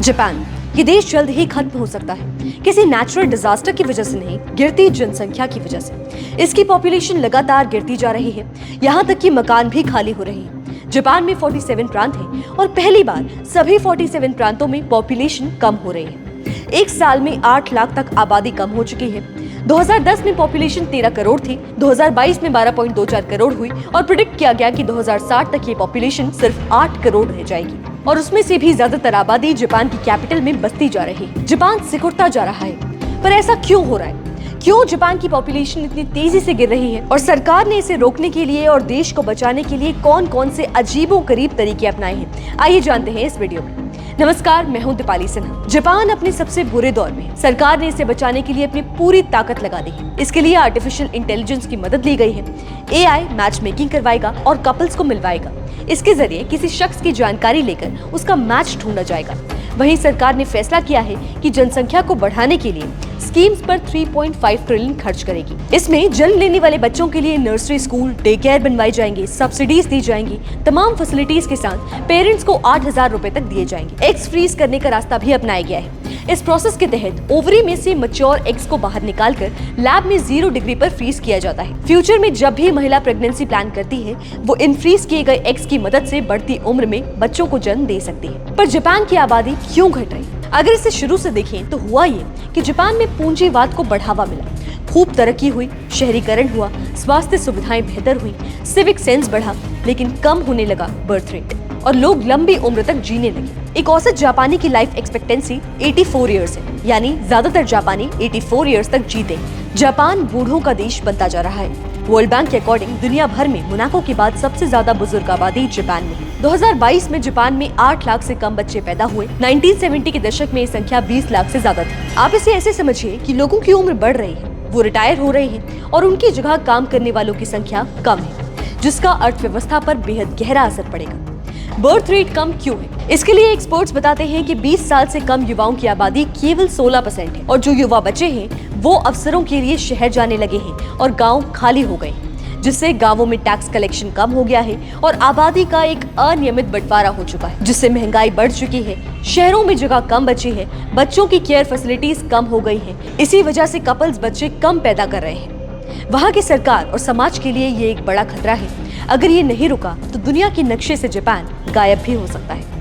Japan, ये देश जल्द ही खत्म हो सकता है, किसी नेचुरल डिजास्टर की वजह से नहीं, गिरती जनसंख्या की वजह से। इसकी पॉपुलेशन लगातार गिरती जा रही है, यहाँ तक कि मकान भी खाली हो रहे हैं। जापान में 47 प्रांत हैं और पहली बार सभी 47 प्रांतों में पॉपुलेशन कम हो रही है। एक साल में 8 लाख तक आबादी कम हो चुकी है। 2010 में पॉपुलेशन 13 करोड़ थी, 2022 में 12.24 करोड़ हुई और प्रिडिक्ट किया गया कि 2060 तक ये पॉपुलेशन सिर्फ 8 करोड़ रह जाएगी और उसमें से भी ज्यादातर आबादी जापान की कैपिटल में बसती जा रही है। जापान सिकुड़ता जा रहा है, पर ऐसा क्यों हो रहा है? क्यों जापान की पॉपुलेशन इतनी तेजी से गिर रही है और सरकार ने इसे रोकने के लिए और देश को बचाने के लिए कौन कौन से अजीबोगरीब तरीके अपनाए हैं, आइए जानते हैं इस वीडियो में। नमस्कार, मैं हूं दीपाली सिन्हा। जापान अपने सबसे बुरे दौर में, सरकार ने इसे बचाने के लिए अपनी पूरी ताकत लगा दी है। इसके लिए आर्टिफिशियल इंटेलिजेंस की मदद ली गई है। एआई मैच मेकिंग करवाएगा और कपल्स को मिलवाएगा। इसके जरिए किसी शख्स की जानकारी लेकर उसका मैच ढूंढा जाएगा। वहीं सरकार ने फैसला किया है कि जनसंख्या को बढ़ाने के लिए स्कीम्स पर 3.5 ट्रिलियन खर्च करेगी। इसमें जन्म लेने वाले बच्चों के लिए नर्सरी स्कूल, डे केयर बनवाए जाएंगे, सब्सिडीज दी जाएंगी। तमाम फैसिलिटीज के साथ पेरेंट्स को 8,000 रुपए तक दिए जाएंगे। एग्स फ्रीज करने का रास्ता भी अपनाया गया है। इस प्रोसेस के तहत ओवरी में से मैच्योर एग्स को बाहर निकालकर लैब में 0 डिग्री पर फ्रीज किया जाता है। फ्यूचर में जब भी महिला प्रेगनेंसी प्लान करती है, वो इन फ्रीज किए गए एग्स की मदद से बढ़ती उम्र में बच्चों को जन्म दे सकती है। पर जापान की आबादी क्यों घट रही है? अगर इसे शुरू से देखें तो हुआ ये कि जापान में पूंजीवाद को बढ़ावा मिला, खूब तरक्की हुई, शहरीकरण हुआ, स्वास्थ्य सुविधाएं बेहतर हुई, सिविक सेंस बढ़ा, लेकिन कम होने लगा बर्थ रेट और लोग लंबी उम्र तक जीने लगे। एक औसत जापानी की लाइफ एक्सपेक्टेंसी 84 इयर्स है, यानी ज्यादातर जापानी 84 इयर्स तक जीते। जापान बूढ़ों का देश बनता जा रहा है। वर्ल्ड बैंक के अकॉर्डिंग दुनिया भर में मोनाको के बाद सबसे ज्यादा बुजुर्ग आबादी जापान में है। 2022 में जापान में 8 लाख से कम बच्चे पैदा हुए। 1970 के दशक में ये संख्या 20 लाख से ज्यादा थी। आप इसे ऐसे समझिए कि लोगों की उम्र बढ़ रही है, वो रिटायर हो रहे हैं और उनकी जगह काम करने वालों की संख्या कम है, जिसका अर्थव्यवस्था पर बेहद गहरा असर पड़ेगा। बर्थ रेट कम क्यों है? इसके लिए एक्सपर्ट्स बताते हैं कि 20 साल से कम युवाओं की आबादी केवल 16% है और जो युवा बचे हैं वो अवसरों के लिए शहर जाने लगे हैं और गांव खाली हो गए, जिससे गांवों में टैक्स कलेक्शन कम हो गया है और आबादी का एक अनियमित बंटवारा हो चुका है, जिससे महंगाई बढ़ चुकी है। शहरों में जगह कम बची है, बच्चों की केयर फैसिलिटीज कम हो गई है। इसी वजह से कपल्स बच्चे कम पैदा कर रहे हैं। वहाँ की सरकार और समाज के लिए ये एक बड़ा खतरा है। अगर ये नहीं रुका तो दुनिया के नक्शे से जापान गायब भी हो सकता है।